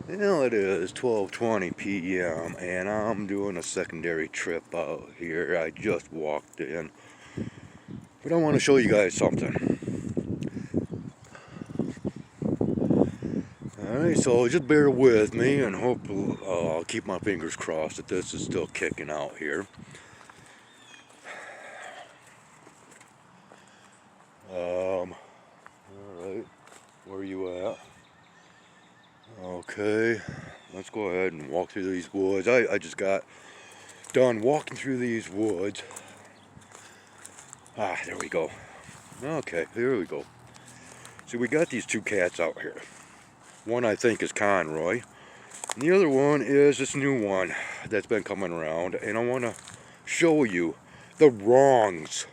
Well, it is 12:20 p.m. and I'm doing a secondary trip out here. I just walked in, but I want to show you guys something. Alright, so just bear with me and hope I'll keep my fingers crossed that this is still kicking out here. Alright, where are you at? Okay, let's go ahead and walk through these woods. I just got done walking through these woods. There we go. Okay, here we go. See, we got these two cats out here. One I think is Conroy, and the other one is this new one that's been coming around, and I want to show you the wrongs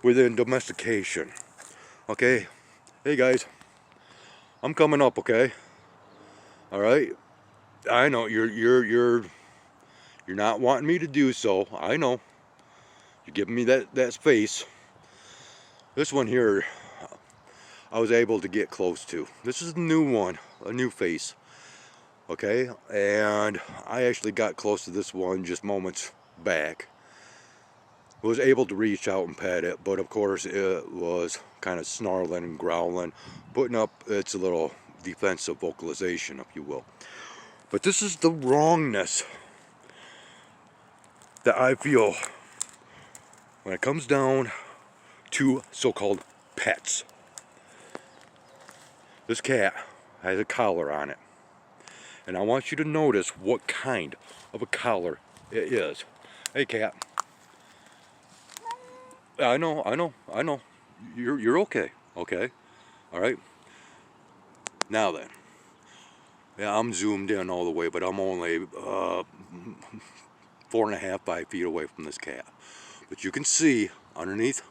within domestication. Okay, hey guys, I'm coming up. Okay, all right. I know you're not wanting me to do so. I know you're giving me that space. This one here, I was able to get close to. This is a new one, a new face. Okay, and I actually got close to this one just moments back. Was able to reach out and pet it, but of course it was kind of snarling and growling, putting up its little defensive vocalization, if you will. But this is the wrongness that I feel when it comes down to so-called pets. This cat has a collar on it, and I want you to notice what kind of a collar it is. Hey cat. I know. You're okay. Okay. All right. Now then. Yeah, I'm zoomed in all the way, but I'm only 4.5, 5 feet away from this cat. But you can see underneath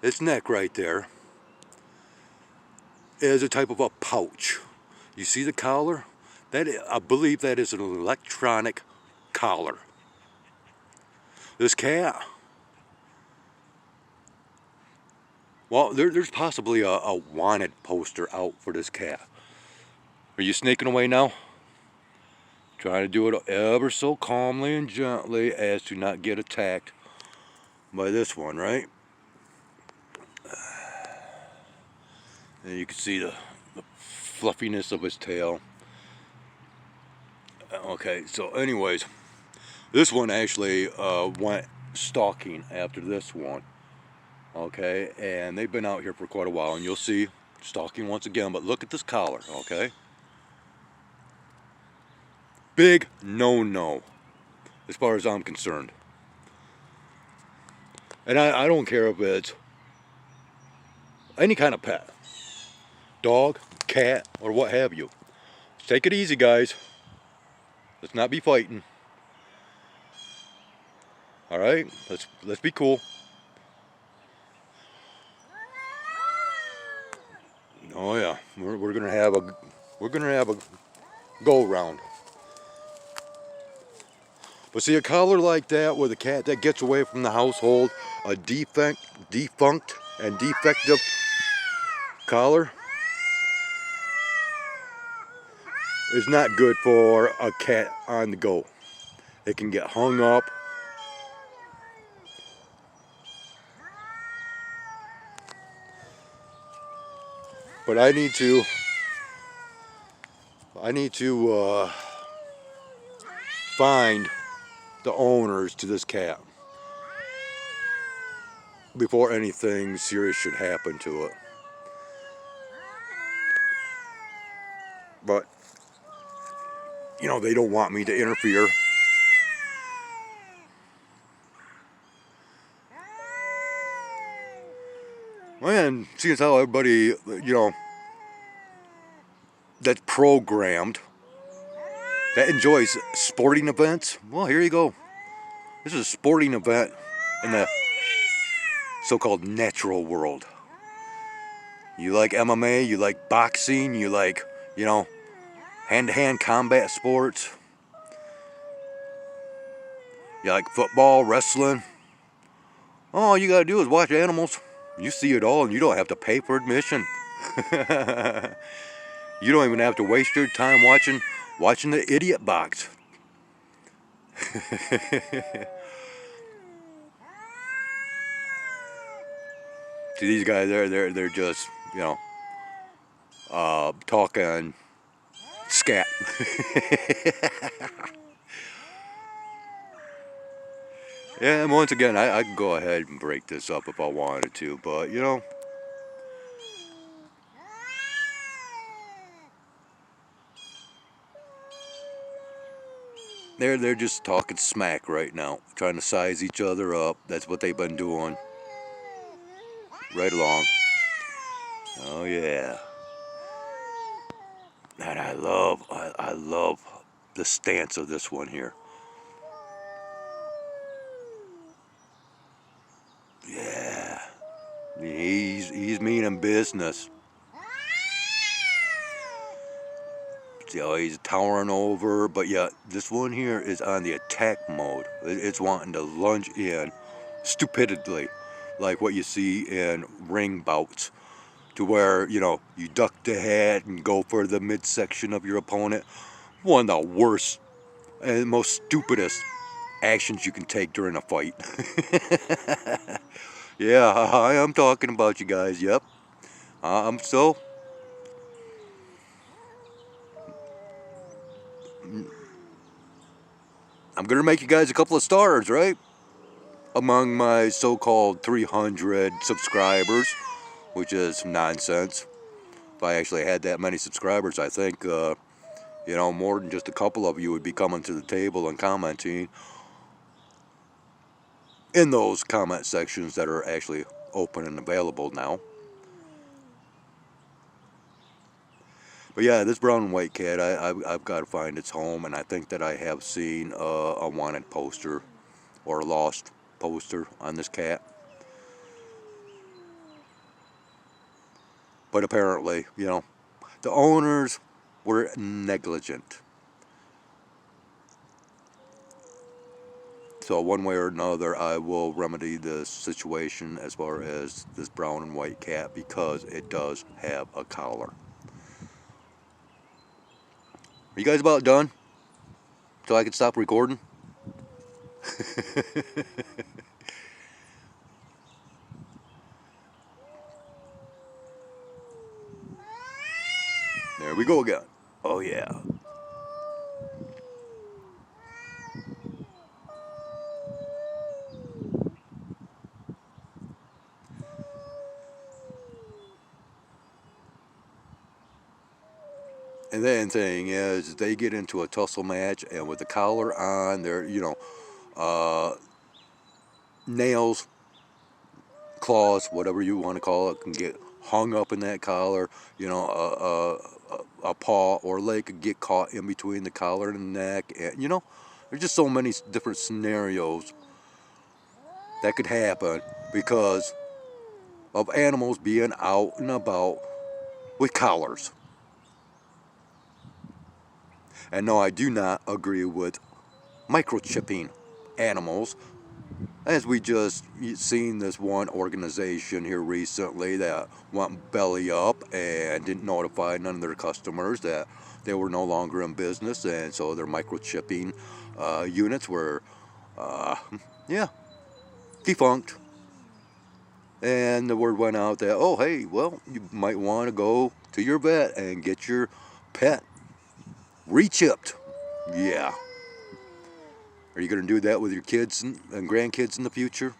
its neck right there is a type of a pouch. You see the collar? I believe that is an electronic collar. This cat, well, there's possibly a wanted poster out for this cat. Are you sneaking away now? Trying to do it ever so calmly and gently as to not get attacked by this one, right? And you can see the fluffiness of his tail. Okay, so anyways, this one actually went stalking after this one. Okay, and they've been out here for quite a while, and you'll see stalking once again, but look at this collar, okay? Big no-no, as far as I'm concerned. And I don't care if it's any kind of pet, dog, cat, or what have you. Take it easy, guys. Let's not be fighting. All right, let's be cool. Oh yeah, we're gonna have a go round. But see, a collar like that with a cat that gets away from the household, a defunct and defective collar is not good for a cat on the go. It can get hung up. But I need to find the owners to this cat before anything serious should happen to it. But you know, they don't want me to interfere. And seeing as how everybody, you know, that's programmed, that enjoys sporting events, well, here you go. This is a sporting event in the so-called natural world. You like MMA, you like boxing, you like, you know, hand-to-hand combat sports. You like football, wrestling. All you gotta do is watch animals. You see it all and you don't have to pay for admission. You don't even have to waste your time watching the idiot box. See, these guys, they're just, you know, talking scat. Yeah, and once again, I could go ahead and break this up if I wanted to, but you know, they're just talking smack right now, trying to size each other up. That's what they've been doing right along. Oh yeah, and I love the stance of this one here. Yeah, he's meaning business. See how he's towering over, but yeah, this one here is on the attack mode. It's wanting to lunge in stupidly, like what you see in ring bouts, to where, you know, you duck the head and go for the midsection of your opponent. One of the worst and most stupidest actions you can take during a fight. Yeah, I'm talking about you guys, yep. I'm so... I'm gonna make you guys a couple of stars, right? Among my so-called 300 subscribers, which is nonsense. If I actually had that many subscribers, I think, you know, more than just a couple of you would be coming to the table and commenting in those comment sections that are actually open and available now. But yeah, this brown and white cat, I've got to find its home, and I think that I have seen a wanted poster or a lost poster on this cat. But apparently, you know, the owners were negligent. So one way or another, I will remedy this situation as far as this brown and white cat, because it does have a collar. Are you guys about done? So I can stop recording? There we go again. Oh yeah. And then thing is, they get into a tussle match, and with the collar on, they're, you know, nails, claws, whatever you want to call it, can get hung up in that collar. You know, a paw or leg could get caught in between the collar and the neck. And, you know, there's just so many different scenarios that could happen because of animals being out and about with collars. And no, I do not agree with microchipping animals, as we just seen this one organization here recently that went belly up and didn't notify none of their customers that they were no longer in business, and so their microchipping units were, yeah, defunct. And the word went out that, oh hey, well, you might want to go to your vet and get your pet rechipped. Yeah. Are you going to do that with your kids and grandkids in the future?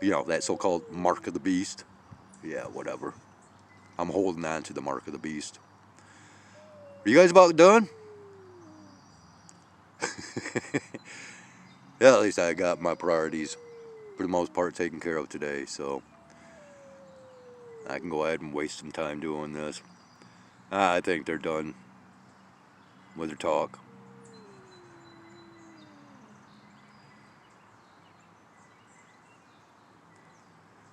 You know, that so-called mark of the beast. Yeah, whatever. I'm holding on to the mark of the beast. Are you guys about done? Yeah, at least I got my priorities for the most part taken care of today, so I can go ahead and waste some time doing this. I think they're done with their talk.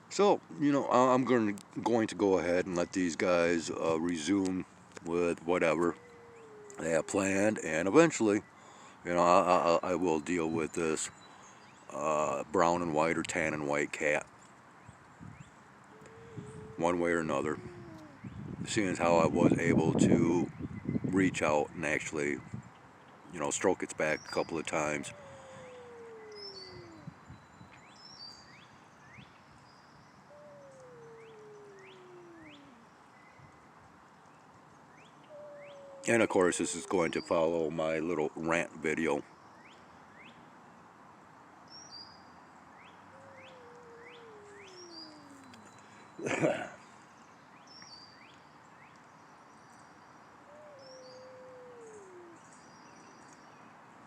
So, you know, I'm going to go ahead and let these guys resume with whatever they have planned, and eventually, you know, I will deal with this brown and white or tan and white cat. one way or another, seeing as how I was able to reach out and actually, you know, stroke its back a couple of times. And of course, this is going to follow my little rant video.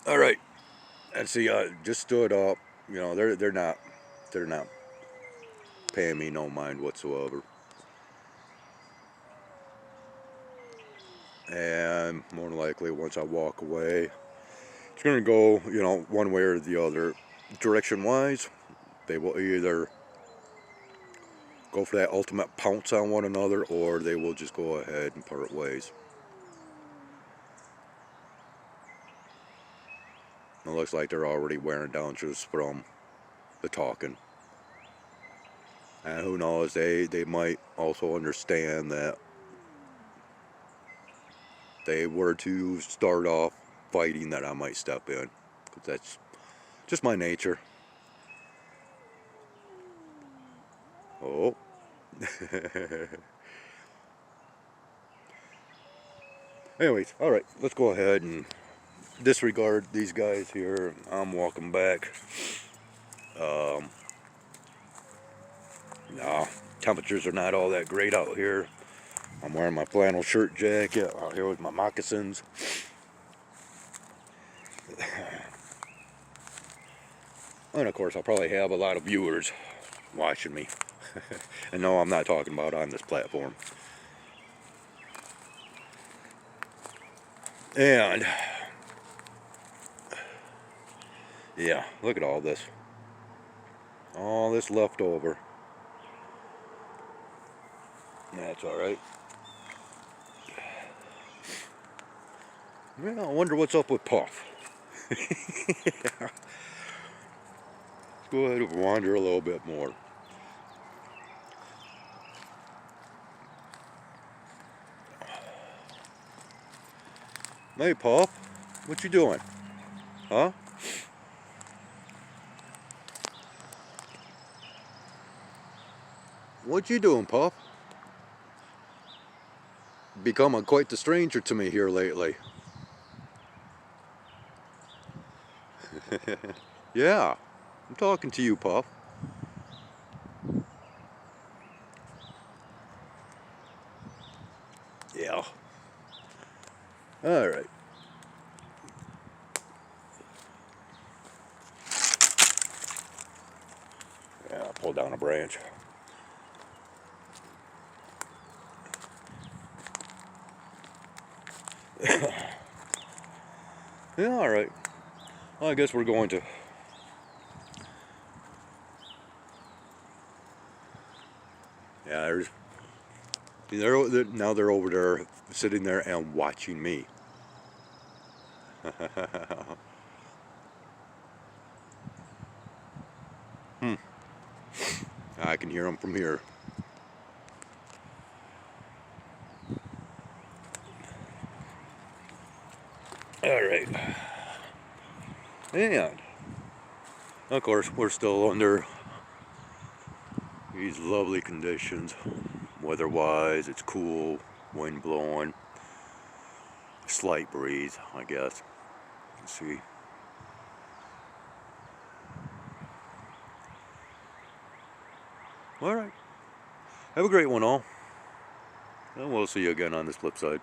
All right, and see, just stood up. You know, they're not paying me no mind whatsoever. And more than likely, once I walk away, it's going to go, you know, one way or the other. Direction-wise, they will either go for that ultimate pounce on one another, or they will just go ahead and part ways. It looks like they're already wearing down just from the talking. And who knows, they might also understand that they were to start off fighting, that I might step in. Because that's just my nature. Oh. Anyways, alright, let's go ahead and disregard these guys here. I'm walking back. No, temperatures are not all that great out here. I'm wearing my flannel shirt jacket out here with my moccasins. And of course, I'll probably have a lot of viewers watching me. And no, I'm not talking about on this platform. And yeah, look at all this. All this leftover. That's alright. Well, I wonder what's up with Puff. Yeah. Let's go ahead and wander a little bit more. Hey, Puff, what you doing? Huh? What you doing, Puff? Becoming quite the stranger to me here lately. Yeah, I'm talking to you, Puff. Yeah. Alright. Yeah, pull down a branch. Yeah, alright. Well, I guess we're going to... Yeah, now they're over there, sitting there and watching me. I can hear them from here. Alright. And, of course, we're still under these lovely conditions. Weather-wise, it's cool, wind blowing, slight breeze, I guess. Let's see. Alright. Have a great one, all. And we'll see you again on this flip side.